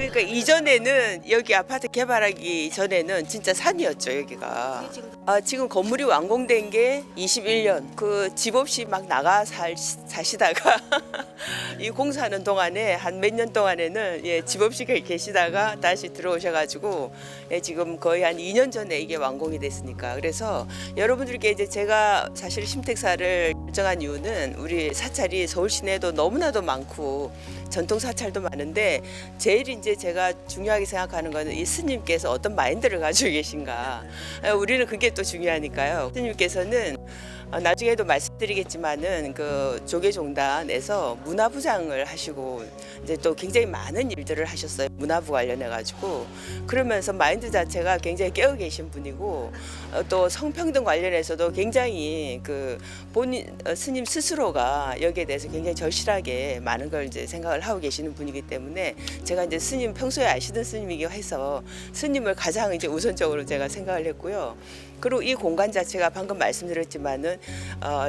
그러니까 이전에는 여기 아파트 개발하기 전에는 진짜 산이었죠 여기가. 지금 건물이 완공된 게 21년. 그 집 없이 막 나가 사시다가 이 공사하는 동안에 한 몇 년 동안에는 집 없이 계시다가 다시 들어오셔가지고 지금 거의 한 2년 전에 이게 완공이 됐으니까. 그래서 여러분들께 이제 제가 사실 심택사를 결정한 이유는 우리 사찰이 서울 시내에도 너무나도 많고 전통 사찰도 많은데 제일 이제 제가 중요하게 생각하는 거는 이 스님께서 어떤 마인드를 가지고 계신가. 우리는 그게 또 중요하니까요. 스님께서는 나중에도 말씀드리겠지만은 그 조계종단에서 문화부장을 하시고 이제 또 굉장히 많은 일들을 하셨어요. 문화부 관련해 가지고. 그러면서 마인드 자체가 굉장히 깨어 계신 분이고 또 성평등 관련해서도 굉장히 그 본인 스님 스스로가 여기에 대해서 굉장히 절실하게 많은 걸 이제 생각을 하고 계시는 분이기 때문에 제가 이제 스님 평소에 아시던 스님이기도 해서 스님을 가장 이제 우선적으로 제가 생각을 했고요. 그리고 이 공간 자체가 방금 말씀드렸지만은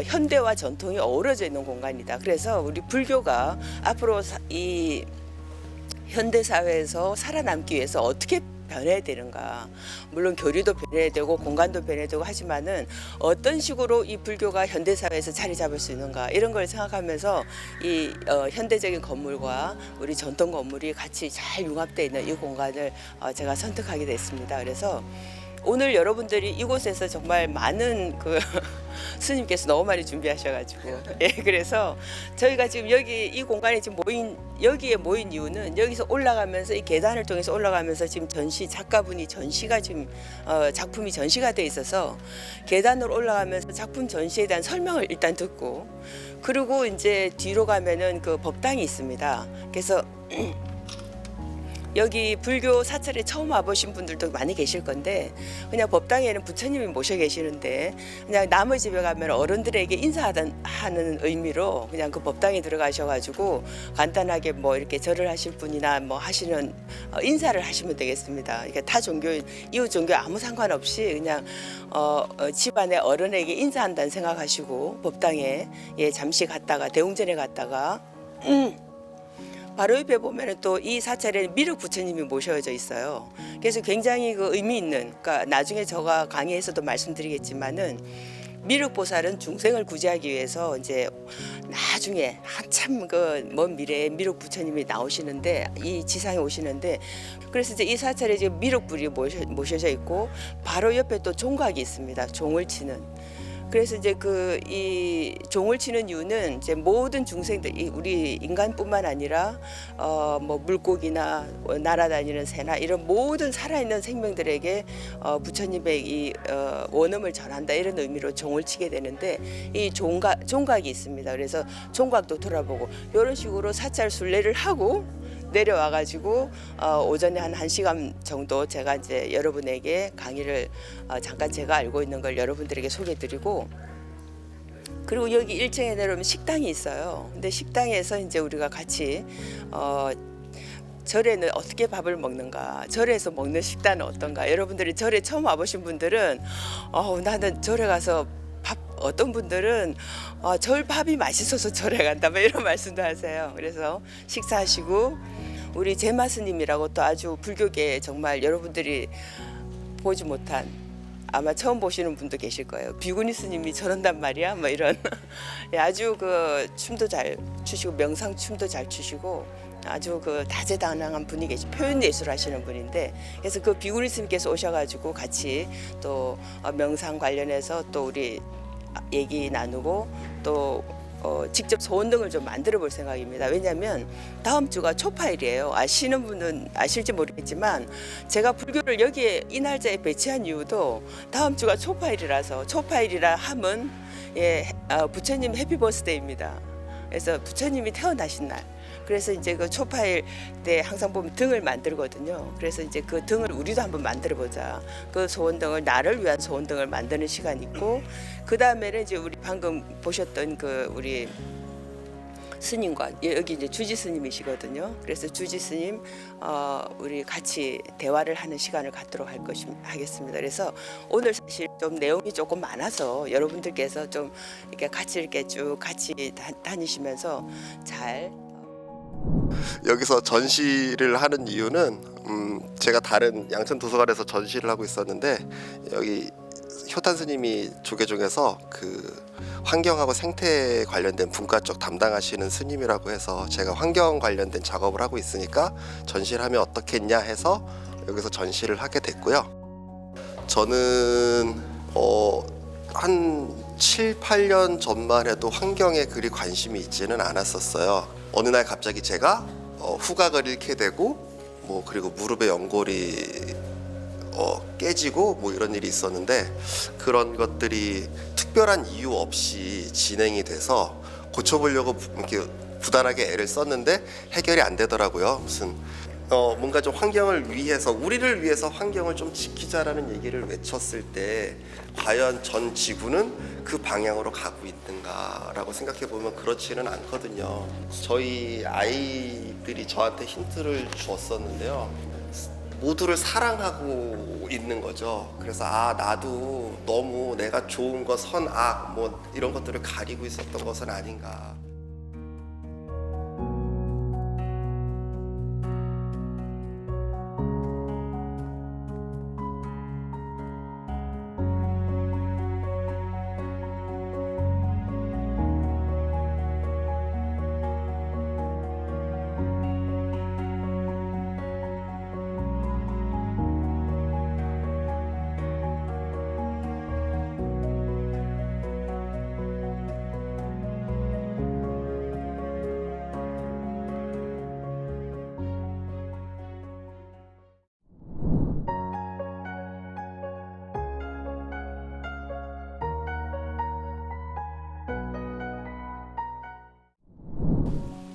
현대와 전통이 어우러져 있는 공간이다. 그래서 우리 불교가 앞으로 이 현대 사회에서 살아남기 위해서 어떻게 변해야 되는가. 물론 교리도 변해야 되고 공간도 변해야 되고 하지만은 어떤 식으로 이 불교가 현대 사회에서 자리 잡을 수 있는가 이런 걸 생각하면서 이 현대적인 건물과 우리 전통 건물이 같이 잘 융합되어 있는 이 공간을 제가 선택하게 됐습니다. 그래서 오늘 여러분들이 이곳에서 정말 많은 그 스님께서 너무 많이 준비하셔가지고 그래서 저희가 지금 여기 이 공간에 지금 여기에 모인 이유는 여기서 올라가면서 이 계단을 통해서 올라가면서 지금 작가분이 전시가 지금 작품이 전시가 돼 있어서 계단으로 올라가면서 작품 전시에 대한 설명을 일단 듣고 그리고 이제 뒤로 가면은 그 법당이 있습니다. 그래서 여기 불교 사찰에 처음 와보신 분들도 많이 계실 건데 그냥 법당에는 부처님이 모셔 계시는데 그냥 남의 집에 가면 어른들에게 인사하는 의미로 그냥 그 법당에 들어가셔가지고 간단하게 뭐 이렇게 절을 하실 분이나 뭐 하시는 인사를 하시면 되겠습니다. 그러니까 타 종교인 이웃 종교 아무 상관없이 그냥 집안의 어른에게 인사한다는 생각하시고 법당에 잠시 갔다가 대웅전에 갔다가 바로 옆에 보면 또 이 사찰에 미륵 부처님이 모셔져 있어요. 그래서 굉장히 그 의미 있는, 그러니까 나중에 제가 강의에서도 말씀드리겠지만은 미륵 보살은 중생을 구제하기 위해서 이제 나중에 한참 그 먼 미래에 미륵 부처님이 나오시는데 이 지상에 오시는데 그래서 이제 이 사찰에 지금 미륵불이 모셔져 있고 바로 옆에 또 종각이 있습니다. 종을 치는. 그래서 이제 이 종을 치는 이유는 이제 모든 중생들, 우리 인간뿐만 아니라 뭐 물고기나 날아다니는 새나 이런 모든 살아있는 생명들에게 부처님의 이 원음을 전한다 이런 의미로 종을 치게 되는데 이 종각이 있습니다. 그래서 종각도 돌아보고 이런 식으로 사찰 순례를 하고 내려와가지고 오전에 한 1시간 정도 제가 이제 여러분에게 강의를 잠깐 제가 알고 있는 걸 여러분들에게 소개드리고 그리고 여기 1층에 내려오면 식당이 있어요. 근데 식당에서 이제 우리가 같이 절에는 어떻게 밥을 먹는가, 절에서 먹는 식단은 어떤가. 여러분들이 절에 처음 와보신 분들은 나는 절에 가서 어떤 분들은 절 밥이 맛있어서 절에 간다 뭐 이런 말씀도 하세요. 그래서 식사하시고 우리 제마 스님이라고 또 아주 불교계 정말 여러분들이 보지 못한 아마 처음 보시는 분도 계실 거예요. 비구니 스님이 저런단 말이야 뭐 이런 아주 그 춤도 잘 추시고 명상 춤도 잘 추시고 아주 그 다재다능한 분이 계시 표현 예술 하시는 분인데 그래서 그 비구니 스님께서 오셔가지고 같이 또 명상 관련해서 또 우리 얘기 나누고 또 직접 소원등을 좀 만들어 볼 생각입니다. 왜냐하면 다음 주가 초파일이에요. 아시는 분은 아실지 모르겠지만 제가 불교를 여기에 이 날짜에 배치한 이유도 다음 주가 초파일이라서 초파일이라 함은 부처님 해피 버스데이입니다. 그래서 부처님이 태어나신 날. 그래서 이제 그 초파일 때 항상 보면 등을 만들거든요. 그래서 이제 그 등을 우리도 한번 만들어 보자. 그 소원등을 나를 위한 소원등을 만드는 시간이 있고 그 다음에는 이제 우리 방금 보셨던 그 우리 스님과 여기 이제 주지 스님이시거든요. 그래서 주지 스님 우리 같이 대화를 하는 시간을 갖도록 하겠습니다. 그래서 오늘 사실 좀 내용이 조금 많아서 여러분들께서 좀 이렇게 같이 쭉 같이 다니시면서 잘 여기서 전시를 하는 이유는 제가 다른 양천 도서관에서 전시를 하고 있었는데 여기 효탄 스님이 조계 중에서 그 환경하고 생태 관련된 분과 쪽 담당하시는 스님이라고 해서 제가 환경 관련된 작업을 하고 있으니까 전시를 하면 어떻겠냐 해서 여기서 전시를 하게 됐고요. 저는 한 7, 8년 전만 해도 환경에 그리 관심이 있지는 않았었어요. 어느 날 갑자기 제가 후각을 잃게 되고 그리고 무릎의 연골이 깨지고 이런 일이 있었는데 그런 것들이 특별한 이유 없이 진행이 돼서 고쳐보려고 이렇게 부단하게 애를 썼는데 해결이 안 되더라고요. 무슨 뭔가 좀 환경을 위해서 우리를 위해서 환경을 좀 지키자라는 얘기를 외쳤을 때 과연 전 지구는 그 방향으로 가고 있는가라고 생각해 보면 그렇지는 않거든요. 저희 아이들이 저한테 힌트를 주었었는데요. 모두를 사랑하고 있는 거죠. 그래서 나도 너무 내가 좋은 거, 선, 악 이런 것들을 가리고 있었던 것은 아닌가.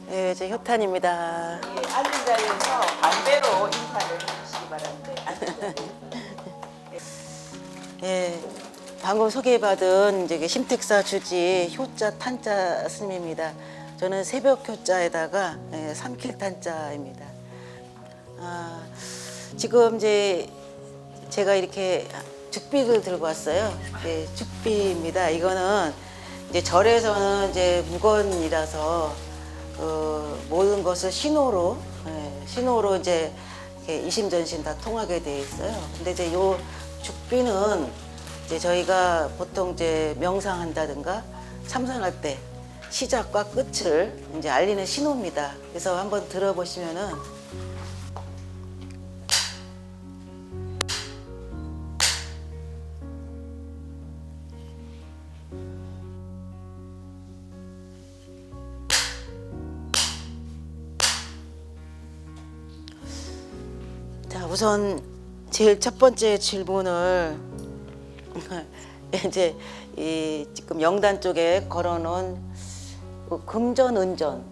네, 저 효탄입니다. 예, 앉은 자리에서 반대로 인사를 해주시기 바랍니다. 예, 방금 소개받은 이제 심택사 주지 효자 탄자 스님입니다. 저는 새벽 효자에다가 삼킬 탄자입니다. 지금 이제 제가 이렇게 죽비를 들고 왔어요. 예, 죽비입니다. 이거는 이제 절에서는 이제 무건이라서 모든 것을 신호로 이제 이렇게 이심전심 다 통하게 돼 있어요. 근데 이제 요 죽비는 이제 저희가 보통 이제 명상한다든가 참선할 때 시작과 끝을 이제 알리는 신호입니다. 그래서 한번 들어보시면은 자, 우선 제일 첫 번째 질문을 이제 지금 영단 쪽에 걸어놓은 금전, 은전,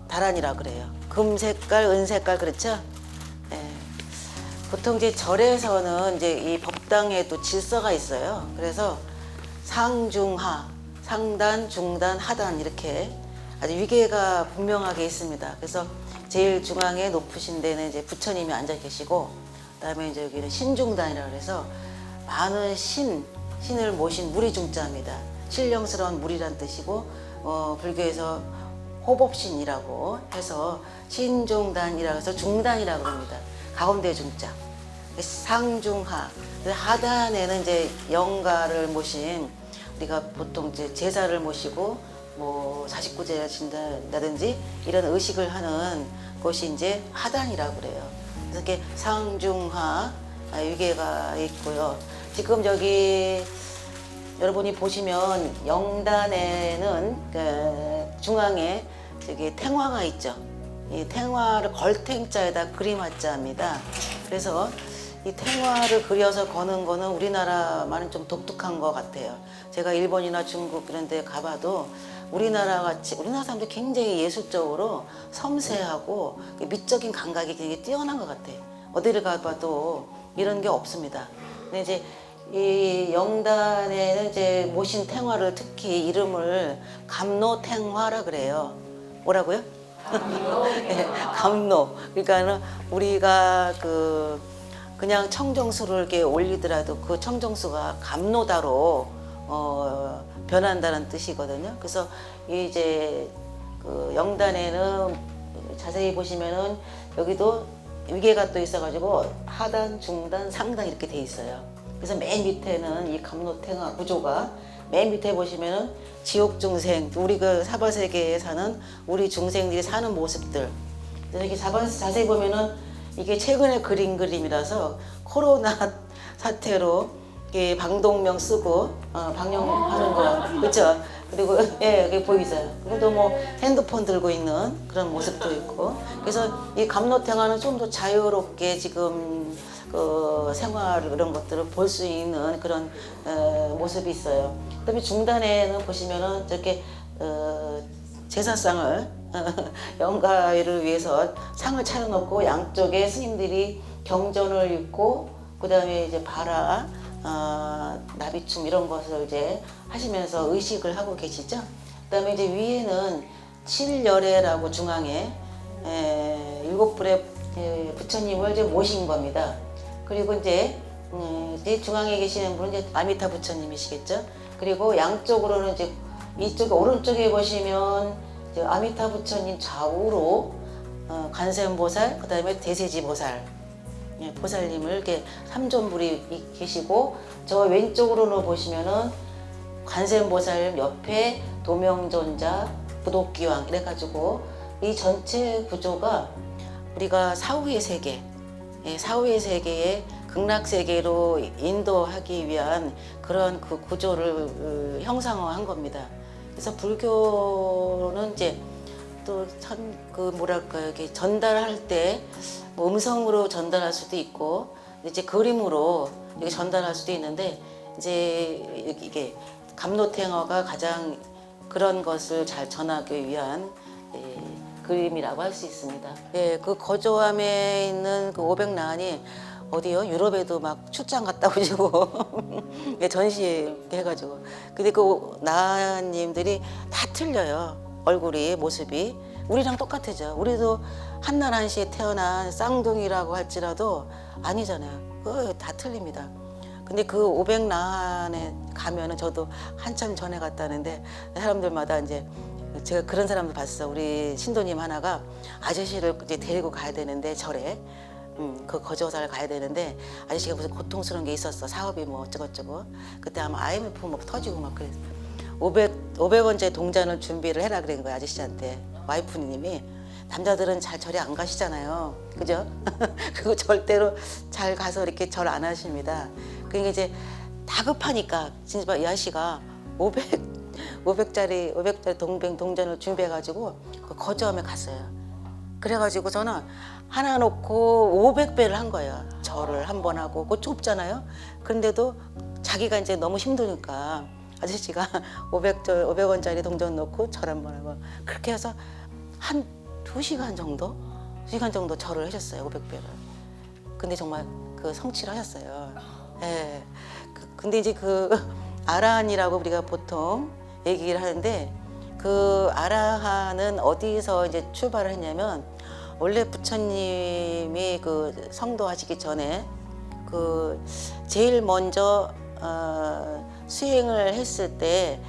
다란이라 그래요. 금 색깔, 은 색깔 그렇죠? 예. 보통 이제 절에서는 이제 이 법당에도 질서가 있어요. 그래서 상중하, 상단, 중단, 하단 이렇게 아주 위계가 분명하게 있습니다. 그래서 제일 중앙에 높으신 데는 이제 부처님이 앉아 계시고, 그다음에 이제 여기는 신중단이라고 해서 많은 신을 모신 무리중자입니다. 신령스러운 무리란 뜻이고, 불교에서 호법신이라고 해서 신중단이라고 해서 중단이라고 합니다. 가운데 중자. 상중하. 하단에는 이제 영가를 모신, 우리가 보통 이제 제사를 모시고 사식구제를 진다든지 이런 의식을 하는 곳이 이제 하단이라고 그래요. 그래서 이렇게 상중하 위계가 있고요. 지금 여기 여러분이 보시면 영단에는 그 중앙에 저기 탱화가 있죠. 이 탱화를 걸탱자에다 그림 화자입니다. 그래서 이 탱화를 그려서 거는 거는 우리나라만은 좀 독특한 것 같아요. 제가 일본이나 중국 이런 데 가봐도 우리나라 사람들이 굉장히 예술적으로 섬세하고 미적인 감각이 굉장히 뛰어난 것 같아요. 어디를 가봐도 이런 게 없습니다. 근데 이제 이 영단에는 이제 모신 탱화를 특히 이름을 감노탱화라 그래요. 뭐라고요? 네, 감노. 그러니까는 우리가 그냥 청정수를 이렇게 올리더라도 그 청정수가 감노다로 변한다는 뜻이거든요. 그래서 이제 그 영단에는 자세히 보시면은 여기도 위계가 또 있어가지고 하단, 중단, 상단 이렇게 돼 있어요. 그래서 맨 밑에는 이 감로탱화 구조가 맨 밑에 보시면은 지옥 중생, 우리 그 사바세계에 사는 우리 중생들이 사는 모습들. 그래서 이렇게 자세히 보면은 이게 최근에 그린 그림이라서 코로나 사태로 이렇게 방독면 쓰고 방역하는 거, 그렇죠? 그리고 예, 여기 보이죠? 그리고 뭐 핸드폰 들고 있는 그런 모습도 있고. 그래서 이 감로탱화는 좀 더 자유롭게 지금 그 생활 이런 것들을 볼 수 있는 그런 모습이 있어요. 그다음에 중단에는 보시면은 저렇게 제사상을 영가를 위해서 상을 차려놓고 양쪽에 스님들이 경전을 읽고 그다음에 이제 바라 나비춤 이런 것을 이제 하시면서 의식을 하고 계시죠. 그다음에 이제 위에는 칠열애라고 중앙에 7불의 부처님을 이제 모신 겁니다. 그리고 이제 중앙에 계시는 분은 이제 아미타 부처님이시겠죠. 그리고 양쪽으로는 이제 이쪽 오른쪽에 보시면 이제 아미타 부처님 좌우로 관세음보살, 그다음에 대세지보살. 보살님을 이렇게 삼존불이 계시고 저 왼쪽으로는 보시면은 관세음보살 옆에 도명존자, 부독기왕 이래가지고 이 전체 구조가 우리가 사후의 세계, 사후의 세계에 극락세계로 인도하기 위한 그런 그 구조를 형상화한 겁니다. 그래서 불교는 이제 또 참 그 뭐랄까 이렇게 전달할 때 뭐 음성으로 전달할 수도 있고 이제 그림으로 이렇게 전달할 수도 있는데 이제 이게 감로탱화가 가장 그런 것을 잘 전하기 위한 그림이라고 할 수 있습니다. 예, 그 거조함에 있는 그 500나한이 어디요? 유럽에도 막 출장 갔다 오시고 예, 전시해가지고. 근데 그 나한님들이 다 틀려요. 얼굴이 모습이 우리랑 똑같아져. 우리도 한날 한시에 태어난 쌍둥이라고 할지라도 아니잖아요. 그거 다 틀립니다. 근데 그 500나한에 가면은 저도 한참 전에 갔다는데 사람들마다 이제 제가 그런 사람도 봤어. 우리 신도님 하나가 아저씨를 이제 데리고 가야 되는데 절에 그 거저사를 가야 되는데 아저씨가 무슨 고통스러운 게 있었어. 사업이 뭐 어쩌고저쩌고. 그때 아마 IMF 막 터지고 막 그랬어. 500원짜리 동전을 준비를 해라 그런 거야 아저씨한테. 와이프님이 남자들은 잘 절에 안 가시잖아요. 그죠? 그거 절대로 잘 가서 이렇게 절 안 하십니다. 그러니까 이제 다급하니까 진짜 이 아저씨가 500짜리 동전을 준비해가지고 그 거저함에 갔어요. 그래가지고 저는 하나 놓고 500배를 한 거예요. 절을 한 번 하고 그거 좁잖아요. 그런데도 자기가 이제 너무 힘드니까 아저씨가 500원짜리 동전 넣고 절 한 번 하고 그렇게 해서 한 2시간 정도? 2시간 정도 절을 하셨어요. 500배를. 근데 정말 그 성취를 하셨어요. 예. 근데 이제 그 아라한이라고 우리가 보통 얘기를 하는데 그 아라한은 어디서 이제 출발을 했냐면 원래 부처님이 그 성도하시기 전에 그 제일 먼저 수행을 했을 때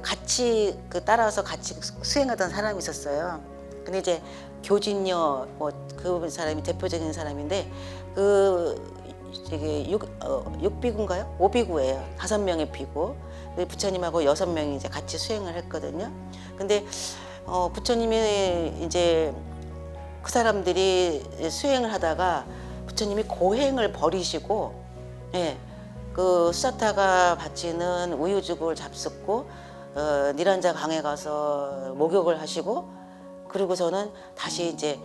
같이 따라서 같이 수행하던 사람이 있었어요. 근데 이제 교진녀 뭐 그 사람이 대표적인 사람인데 그 되게 6비구인가요? 5비구예요. 5명의 비구. 부처님하고 6명이 이제 같이 수행을 했거든요. 근데 부처님이 이제 그 사람들이 수행을 하다가 부처님이 고행을 버리시고, 예, 그 수사타가 바치는 우유죽을 잡숫고 니란자 강에 가서 목욕을 하시고, 그리고서는 다시 이제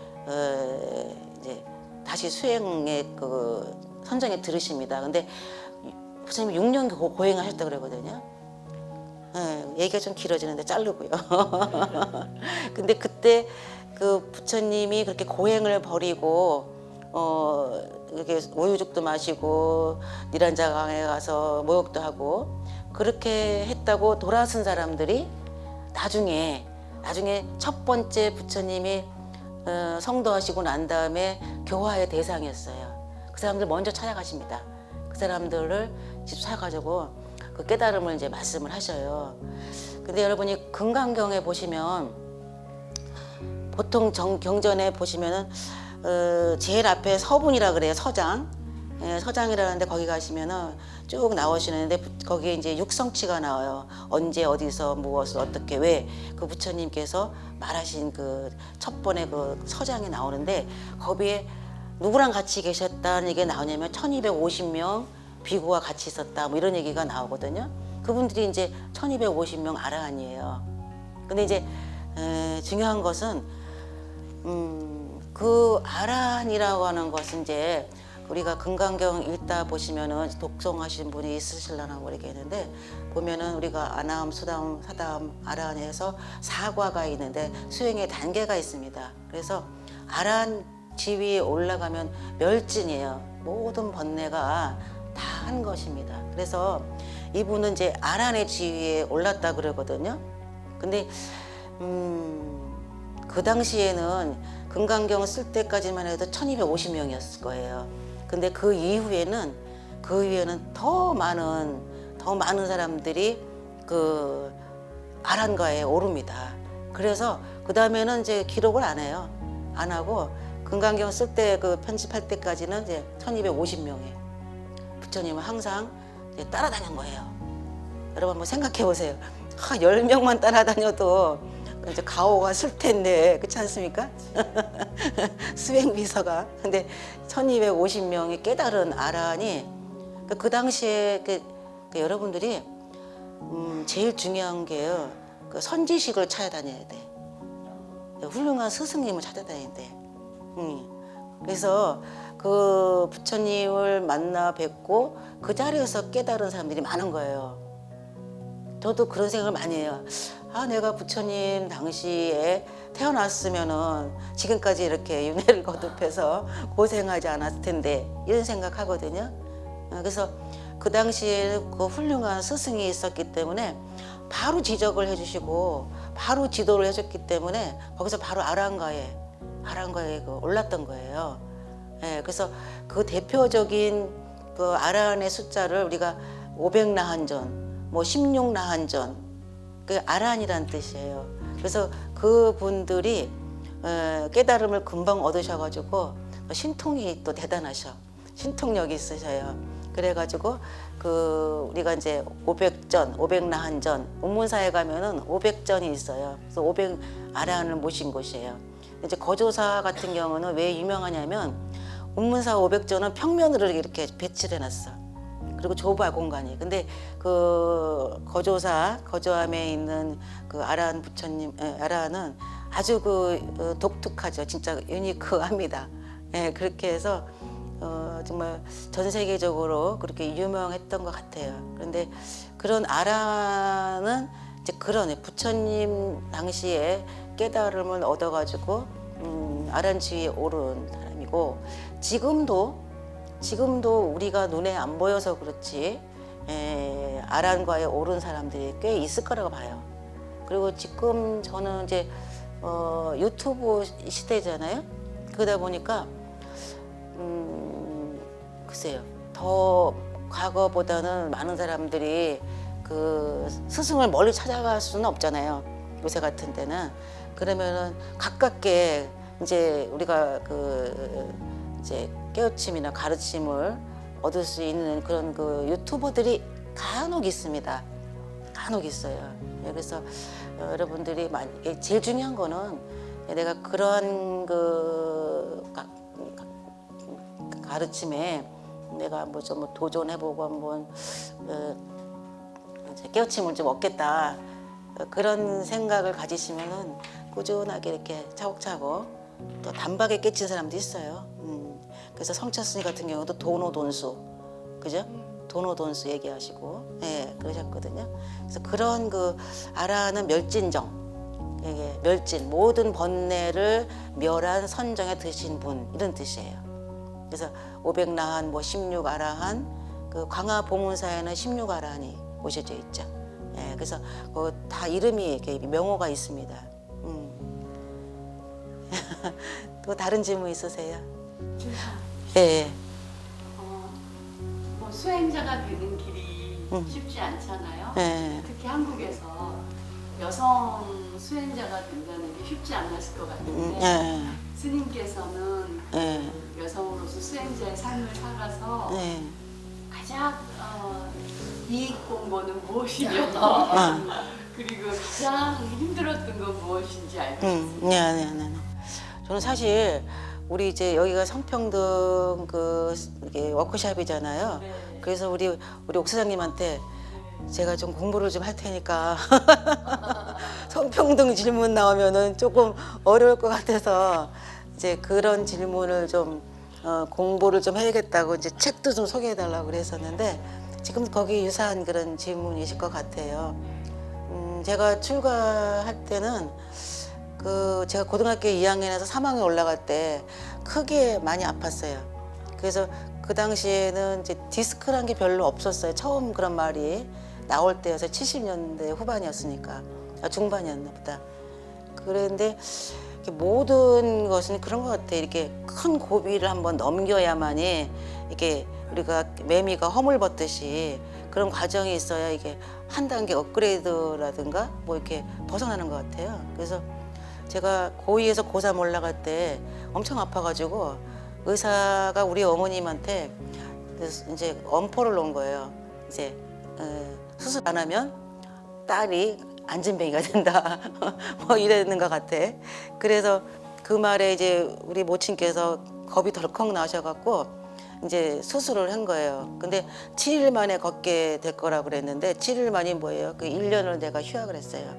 다시 수행의 그 선정에 들으십니다. 근데 부처님이 6년 고행을 하셨다 그러거든요. 예, 얘기가 좀 길어지는데 자르고요. 근데 그때 그 부처님이 그렇게 고행을 버리고 이렇게 우유죽도 마시고 니란자 강에 가서 목욕도 하고 그렇게 했다고 돌아선 사람들이 나중에 첫 번째 부처님이 성도하시고 난 다음에 교화의 대상이었어요. 그 사람들 먼저 찾아가십니다. 그 사람들을 직접 찾아가지고 그 깨달음을 이제 말씀을 하셔요. 근데 여러분이 금강경에 보시면 보통 경전에 보시면은 제일 앞에 서분이라 그래요. 서장. 예, 서장이라는데 거기 가시면은 쭉 나오시는데 거기에 이제 육성치가 나와요. 언제 어디서 무엇을 어떻게 왜 그 부처님께서 말하신 그 첫 번에 그 서장이 나오는데 거기에 누구랑 같이 계셨다는 얘기가 나오냐면 1250명 비구와 같이 있었다 뭐 이런 얘기가 나오거든요. 그분들이 이제 1250명 아라한이에요. 근데 이제 중요한 것은 그 아라한이라고 하는 것은 이제 우리가 금강경 읽다 보시면은 독송하신 분이 있으실라나 모르겠는데 보면은 우리가 아나함, 수다함, 사다함, 아라한에서 사과가 있는데 수행의 단계가 있습니다. 그래서 아라한 지위에 올라가면 멸진이에요. 모든 번뇌가 다 한 것입니다. 그래서 이분은 이제 아라한의 지위에 올랐다 그러거든요. 근데 그 당시에는 금강경을 쓸 때까지만 해도 1250명이었을 거예요. 근데 그 이후에는 더 많은 사람들이 그 아란가에 오릅니다. 그래서 그 다음에는 이제 기록을 안 해요. 안 하고 금강경 쓸 때 그 편집할 때까지는 이제 1250명에 부처님은 항상 이제 따라다닌 거예요. 여러분 한번 생각해 보세요. 10명만 따라다녀도 이제 가오가 쓸 텐데 그렇지 않습니까? 수행 비서가. 근데 1250명의 깨달은 아라한이 그 당시에 여러분들이 제일 중요한 게요. 그 선지식을 찾아다녀야 돼. 훌륭한 스승님을 찾아다녀야 돼. 그래서 그 부처님을 만나 뵙고 그 자리에서 깨달은 사람들이 많은 거예요. 저도 그런 생각을 많이 해요. 내가 부처님 당시에 태어났으면은 지금까지 이렇게 윤회를 거듭해서 고생하지 않았을 텐데 이런 생각하거든요. 그래서 그 당시에 그 훌륭한 스승이 있었기 때문에 바로 지적을 해주시고 바로 지도를 해줬기 때문에 거기서 바로 아란가에 올랐던 거예요. 예, 그래서 그 대표적인 그 아라한의 숫자를 우리가 500나한전, 뭐 16나한전, 그 아라한이란 뜻이에요. 그래서 그 분들이 깨달음을 금방 얻으셔가지고 신통이 또 대단하셔. 신통력이 있으셔요. 그래가지고 그 우리가 이제 500전, 500나한전, 운문사에 가면은 500전이 있어요. 그래서 500 아라한을 모신 곳이에요. 이제 거조사 같은 경우는 왜 유명하냐면 운문사 500전은 평면으로 이렇게 배치를 해놨어. 그리고 좁아 공간이. 근데 그 거조함에 있는 그 아라한 부처님, 아라한은 아주 그 독특하죠. 진짜 유니크합니다. 예, 그렇게 해서 정말 전 세계적으로 그렇게 유명했던 것 같아요. 그런데 그런 아라한은 이제 그런 부처님 당시에 깨달음을 얻어가지고 아라한 지위에 오른 사람이고 지금도 우리가 눈에 안 보여서 그렇지 아란과에 오른 사람들이 꽤 있을 거라고 봐요. 그리고 지금 저는 이제 유튜브 시대잖아요. 그러다 보니까 글쎄요, 더 과거보다는 많은 사람들이 그 스승을 멀리 찾아갈 수는 없잖아요. 요새 같은 때는. 그러면은 가깝게 이제 우리가 그 이제 깨우침이나 가르침을 얻을 수 있는 그런 그 유튜버들이 간혹 있습니다. 간혹 있어요. 그래서 여러분들이 제일 중요한 거는 내가 그러한 그 가르침에 내가 한번 좀 도전해보고 한번 깨우침을 좀 얻겠다. 그런 생각을 가지시면은 꾸준하게 이렇게 차곡차곡 또 단박에 깨친 사람도 있어요. 그래서 성철스님 같은 경우도 도노돈수, 그죠? 도노돈수 얘기하시고, 예, 그러셨거든요. 그래서 그런 그 아라한은 멸진정, 이게 멸진 모든 번뇌를 멸한 선정에 드신 분 이런 뜻이에요. 그래서 500나한, 뭐 16아라한, 그 광화보문사에는 16아라한이 모셔져 있죠. 예, 그래서 그 다 이름이 이렇게 명호가 있습니다. 또 다른 질문 있으세요? 예. 뭐 수행자가 되는 길이 쉽지 않잖아요. 예. 특히 한국에서 여성 수행자가 된다는 게 쉽지 않았을 것 같은데 예, 스님께서는 예, 여성으로서 수행자의 삶을 살아서 예. 가장 이익 본 거는 무엇이며 그리고 가장 힘들었던 건 무엇인지 알고 싶습니다. 네. 저는 사실 우리 이제 여기가 성평등 이게 워크숍이잖아요. 네. 그래서 우리 옥 사장님한테 제가 좀 공부를 좀 할 테니까 성평등 질문 나오면은 조금 어려울 것 같아서 이제 그런 질문을 좀 공부를 좀 해야겠다고 이제 책도 좀 소개해달라고 그랬었는데 지금 거기 유사한 그런 질문이실 것 같아요. 제가 출가할 때는 제가 고등학교 2학년에서 3학년 올라갈 때 크게 많이 아팠어요. 그래서 그 당시에는 이제 디스크란 게 별로 없었어요. 처음 그런 말이 나올 때여서 70년대 후반이었으니까 중반이었나 보다. 그런데 모든 것은 그런 것 같아요. 이렇게 큰 고비를 한번 넘겨야만이 이게 우리가 매미가 허물 벗듯이 그런 과정이 있어야 이게 한 단계 업그레이드라든가 뭐 이렇게 벗어나는 것 같아요. 그래서 제가 고2에서 고3 올라갈 때 엄청 아파가지고 의사가 우리 어머님한테 이제 엄포를 놓은 거예요. 이제 수술 안 하면 딸이 안진뱅이가 된다. 뭐 이랬는 것 같아. 그래서 그 말에 이제 우리 모친께서 겁이 덜컥 나셔갖고 이제 수술을 한 거예요. 근데 7일 만에 걷게 될 거라고 그랬는데 7일 만이 뭐예요? 그 1년을 내가 휴학을 했어요.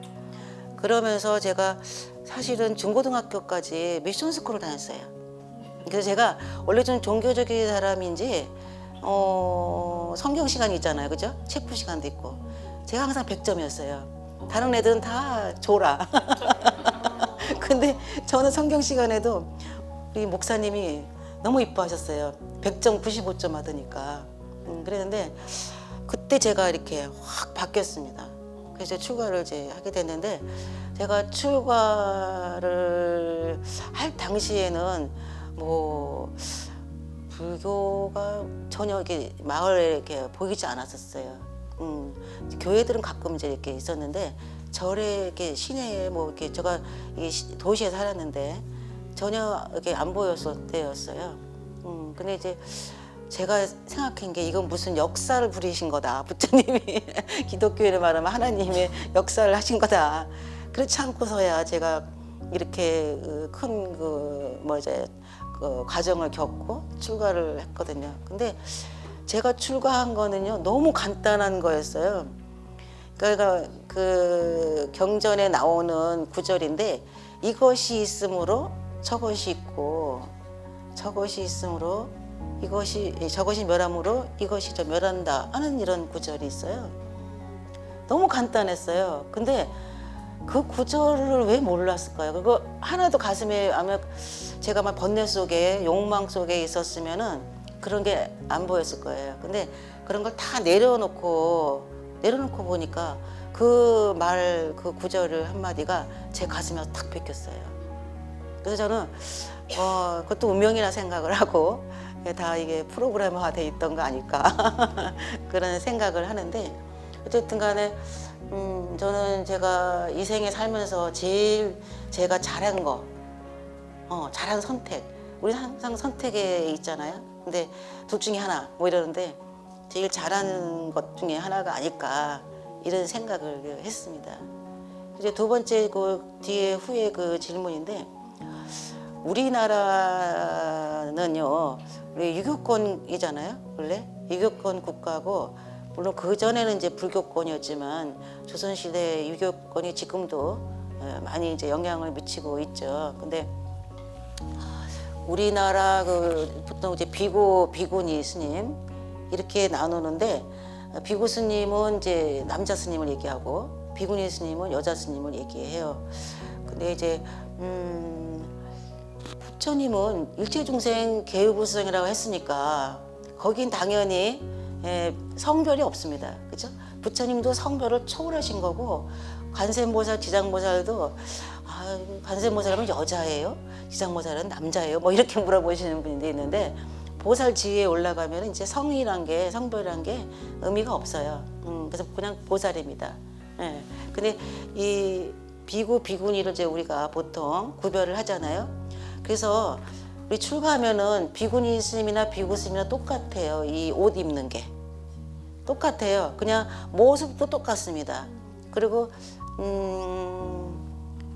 그러면서 제가 사실은 중고등학교까지 미션 스쿨을 다녔어요. 그래서 제가 원래 좀 종교적인 사람인지 성경 시간이 있잖아요. 그죠? 체프 시간도 있고. 제가 항상 100점이었어요. 다른 애들은 다 졸아. 근데 저는 성경 시간에도 우리 목사님이 너무 이뻐하셨어요. 100점, 95점 하더니까. 그랬는데 그때 제가 이렇게 확 바뀌었습니다. 그래서 출가를 이제 하게 됐는데 제가 출가를 할 당시에는 뭐 불교가 전혀 이렇게 마을에 이렇게 보이지 않았었어요. 교회들은 가끔 이제 이렇게 있었는데 절에 이렇게 시내에 뭐 이렇게 제가 이 도시에 살았는데 전혀 이렇게 안 보였을 때였어요. 근데 이제 제가 생각한 게 이건 무슨 역사를 부리신 거다. 부처님이 기독교를 말하면 하나님의 역사를 하신 거다. 그렇지 않고서야 제가 이렇게 큰 과정을 겪고 출가를 했거든요. 근데 제가 출가한 거는요 너무 간단한 거였어요. 그러니까 그 경전에 나오는 구절인데 이것이 있으므로 저것이 있고 저것이 있으므로 저것이 멸함으로 이것이 저 멸한다 하는 이런 구절이 있어요. 너무 간단했어요. 근데 그 구절을 왜 몰랐을까요? 그거 하나도 가슴에 아마 제가 막 번뇌 속에 욕망 속에 있었으면은 그런 게 안 보였을 거예요. 근데 그런 걸 다 내려놓고 보니까 그 구절을 한마디가 제 가슴에 탁 베꼈어요. 그래서 저는 그것도 운명이라 생각을 하고 다 이게 프로그램화 돼 있던 거 아닐까 그런 생각을 하는데 어쨌든 간에 저는 제가 이 생에 살면서 제일 제가 잘한 거 잘한 선택 우리 항상 선택에 있잖아요. 근데 둘 중에 하나 뭐 이러는데 제일 잘한 것 중에 하나가 아닐까 이런 생각을 했습니다. 이제 두 번째 그 뒤에 후에 그 질문인데 우리나라는요 우리 유교권이잖아요. 원래 유교권 국가고 물론 그 전에는 이제 불교권이었지만 조선시대 유교권이 지금도 많이 이제 영향을 미치고 있죠. 근데 우리나라 보통 이제 비구니 스님 이렇게 나누는데 비구 스님은 이제 남자 스님을 얘기하고 비구니 스님은 여자 스님을 얘기해요. 근데 이제 부처님은 일체중생 계율불성이라고 했으니까 거긴 당연히 성별이 없습니다. 그죠? 부처님도 성별을 초월하신 거고 관세음보살, 지장보살도 관세음보살은 여자예요? 지장보살은 남자예요? 뭐 이렇게 물어보시는 분이 있는데 보살 지위에 올라가면 이제 성별이란 게 의미가 없어요. 그래서 그냥 보살입니다. 예. 근데 이 비구 비구니를 이제 우리가 보통 구별을 하잖아요. 그래서 우리 출가하면은 비구니 스님이나 비구 스님이나 똑같아요. 이 옷 입는 게 똑같아요. 그냥 모습도 똑같습니다. 그리고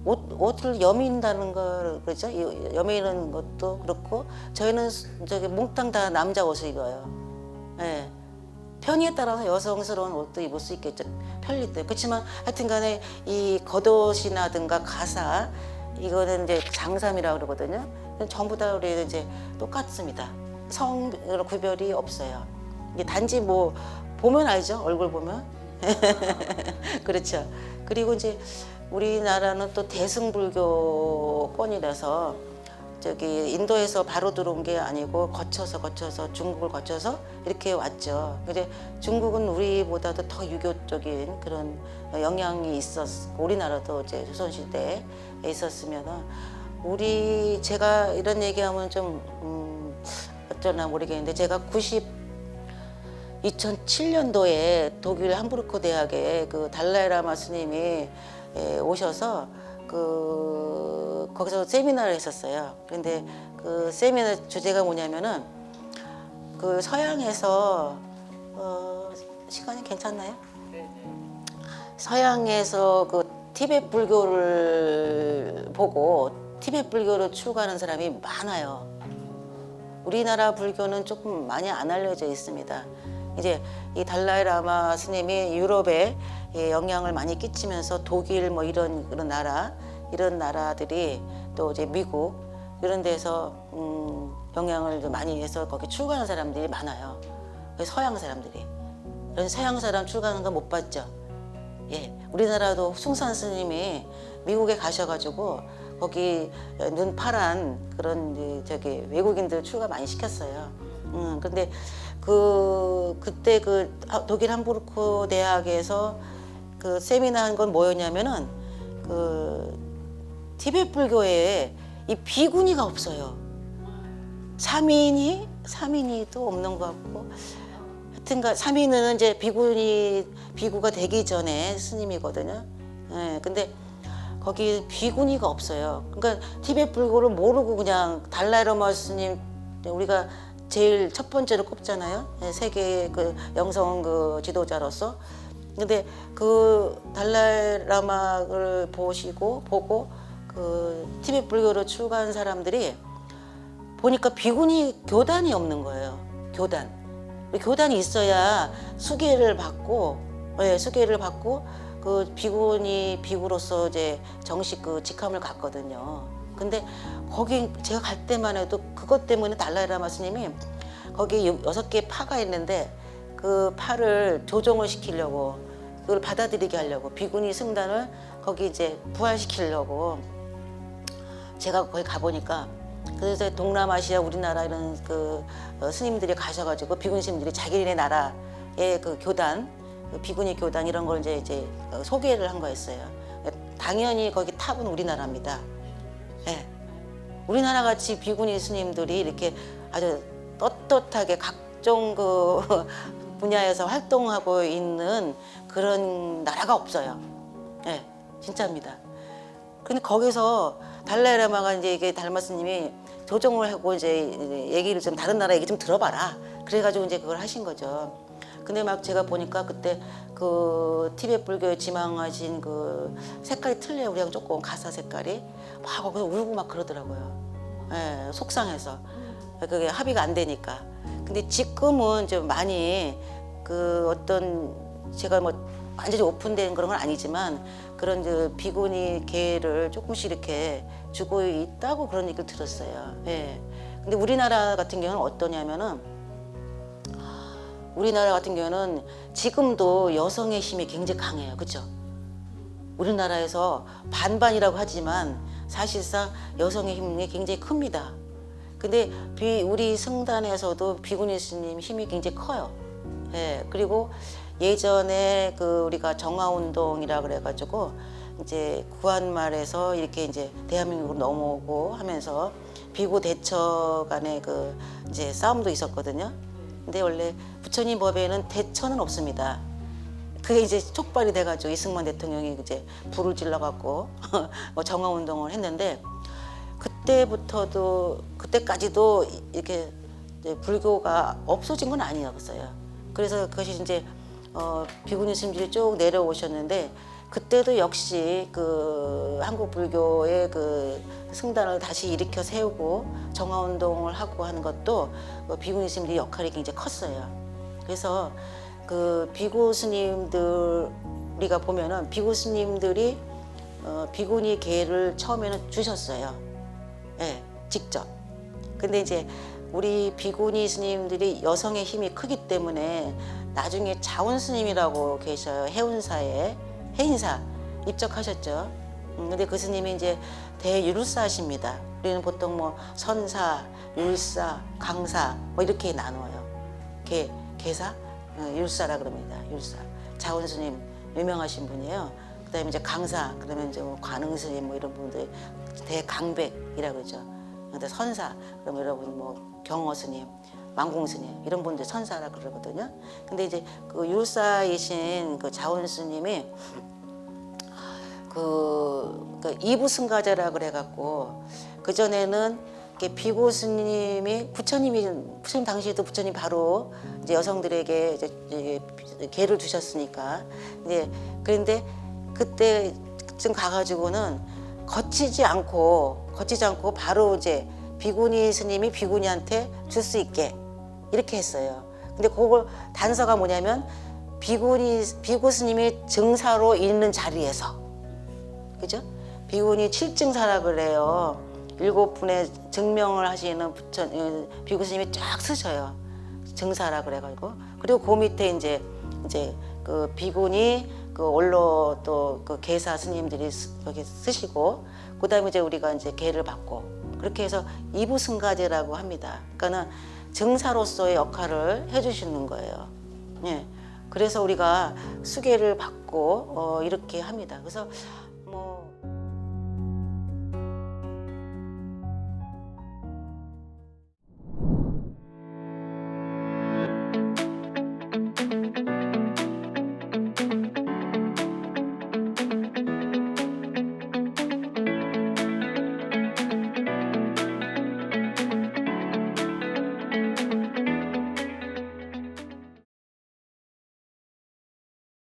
옷을 여민다는 걸 그렇죠. 여미는 것도 그렇고 저희는 저기 몽땅 다 남자 옷을 입어요. 예. 편의에 따라서 여성스러운 옷도 입을 수 있겠죠. 편리 때. 그렇지만 하여튼간에 이 겉옷이나든가 가사 이거는 이제 장삼이라고 그러거든요. 전부 다 우리 이제 똑같습니다. 성으로 구별이 없어요. 이게 단지 뭐 보면 알죠. 얼굴 보면. 그렇죠. 그리고 이제 우리나라는 또 대승불교권이라서 저기 인도에서 바로 들어온 게 아니고 거쳐서 중국을 거쳐서 이렇게 왔죠. 근데 중국은 우리보다도 더 유교적인 그런 영향이 있었고 우리나라도 이제 조선시대에 있었으면은 제가 이런 얘기하면 좀 어쩌나 모르겠는데 제가 2007년도에 독일 함부르크 대학에 그 달라이라마 스님이 오셔서 거기서 세미나를 했었어요. 그런데 그 세미나 주제가 뭐냐면은 그 서양에서 시간이 괜찮나요? 서양에서 그 티베트 불교를 보고 티베트 불교로 출가하는 사람이 많아요. 우리나라 불교는 조금 많이 안 알려져 있습니다. 이제 이 달라이라마 스님이 유럽에 영향을 많이 끼치면서 독일 뭐 이런 이런 나라들이 또 이제 미국 이런 데서 영향을 좀 많이 해서 거기 출가하는 사람들이 많아요. 서양 사람들이. 그런 서양 사람 출가하는 거 못 봤죠. 예, 우리나라도 숭산 스님이 미국에 가셔가지고 거기 눈 파란 그런 저기 외국인들 출가 많이 시켰어요. 근데 그때 그 독일 함부르크 대학에서 그 세미나 한 건 뭐였냐면은 그 티베트 불교에 이 비구니가 없어요. 사민이도 없는 것 같고 하여튼가 사민은 이제 비구가 되기 전에 스님이거든요. 예, 근데 거기 비구니가 없어요. 그러니까 티베트 불교를 모르고 그냥 달라이라마 스님 우리가 제일 첫 번째로 꼽잖아요. 세계 그 영성 그 지도자로서. 근데 그 달라이라마를 보고 그 티베트 불교로 출가한 사람들이 보니까 비구니 교단이 없는 거예요. 교단이 있어야 수계를 받고 그 비구로서 이제 정식 그 직함을 갖거든요. 근데 거기 제가 갈 때만 해도 그것 때문에 달라이라마 스님이 거기 6개 파가 있는데 그 파를 조정을 시키려고 그걸 받아들이게 하려고 비구니 승단을 거기 이제 부활시키려고 제가 거기 가보니까 그래서 동남아시아 우리나라 이런 그 스님들이 가셔가지고 비구니 스님들이 자기네 나라의 그 교단 그 비구니 교단 이런 걸 이제 소개를 한 거였어요. 당연히 거기 탑은 우리나라입니다. 네. 우리나라 같이 비구니 스님들이 이렇게 아주 떳떳하게 각종 그 분야에서 활동하고 있는 그런 나라가 없어요. 네, 진짜입니다. 근데 거기서 달라이라마가 이제 달마 스님이 조정을 하고 이제 얘기를 좀 다른 나라 얘기 좀 들어봐라. 그래가지고 이제 그걸 하신 거죠. 근데 막 제가 보니까 그때 그 티베트 불교에 지망하신 그 색깔이 틀려요. 우리하고 조금 가사 색깔이 막 거기서 울고 막 그러더라고요. 예, 속상해서 그게 합의가 안 되니까. 근데 지금은 좀 많이 그 어떤 제가 뭐 완전히 오픈된 그런 건 아니지만 그런 그 비구니 계를 조금씩 이렇게 주고 있다고 그런 얘기를 들었어요. 예. 근데 우리나라 같은 경우는 어떠냐면은 우리나라 같은 경우는 지금도 여성의 힘이 굉장히 강해요. 그렇죠? 우리나라에서 반반이라고 하지만 사실상 여성의 힘이 굉장히 큽니다. 근데 우리 성단에서도 비구니 스님 힘이 굉장히 커요. 예. 그리고 예전에 그 우리가 정화운동이라 그래가지고 이제 구한말에서 이렇게 이제 대한민국으로 넘어오고 하면서 비구 대처 간의 그 이제 싸움도 있었거든요. 근데 원래 부처님 법에는 대처는 없습니다. 그게 이제 촉발이 돼가지고 이승만 대통령이 이제 불을 질러갖고 뭐 정화운동을 했는데 그때까지도 이렇게 이제 불교가 없어진 건 아니었어요. 그래서 그것이 이제 비구니 스님들이 쭉 내려오셨는데 그때도 역시 그 한국 불교의 그 승단을 다시 일으켜 세우고 정화운동을 하고 하는 것도 비구니 스님들의 역할이 굉장히 컸어요. 그래서 그 비구 스님들 우리가 보면은 비구 스님들이 비구니 계를 처음에는 주셨어요. 예, 직접. 근데 이제 우리 비구니 스님들이 여성의 힘이 크기 때문에 나중에 자원 스님이라고 계셔요. 해인사 입적하셨죠. 근데 그 스님이 이제 대율사십니다. 우리는 보통 뭐 선사, 율사, 강사 뭐 이렇게 나눠요. 계사, 율사라 그럽니다. 율사. 자원 스님 유명하신 분이에요. 그다음에 이제 강사, 그러면 이제 뭐 관흥 스님 뭐 이런 분들 대강백이라 그러죠. 근데 선사, 그러면 여러분 뭐 경어 스님, 망공 스님 이런 분들 선사라 그러거든요. 근데 이제 그 율사이신 그 자원 스님이 그 이부 승가제라 그래갖고 그 전에는 비구 스님이 부처님 당시에도 부처님 바로 이제 여성들에게 이제 계를 주셨으니까 이제 그런데 그때쯤 가가지고는 거치지 않고 바로 이제 비구니 스님이 비구니한테 줄 수 있게 이렇게 했어요. 근데 그걸 단서가 뭐냐면 비구 스님이 증사로 있는 자리에서, 그죠? 비구니 7증사라 그래요. 7분의 증명을 하시는 비구 스님이 쫙 쓰셔요. 증사라 그래가지고. 그리고 그 밑에 이제 그 비구니 그 원로 또 그 계사 스님들이 여기 쓰시고, 그다음에 이제 우리가 이제 계를 받고, 그렇게 해서 이부승가제라고 합니다. 그러니까는 증사로서의 역할을 해주시는 거예요. 예. 그래서 우리가 수계를 받고 이렇게 합니다. 그래서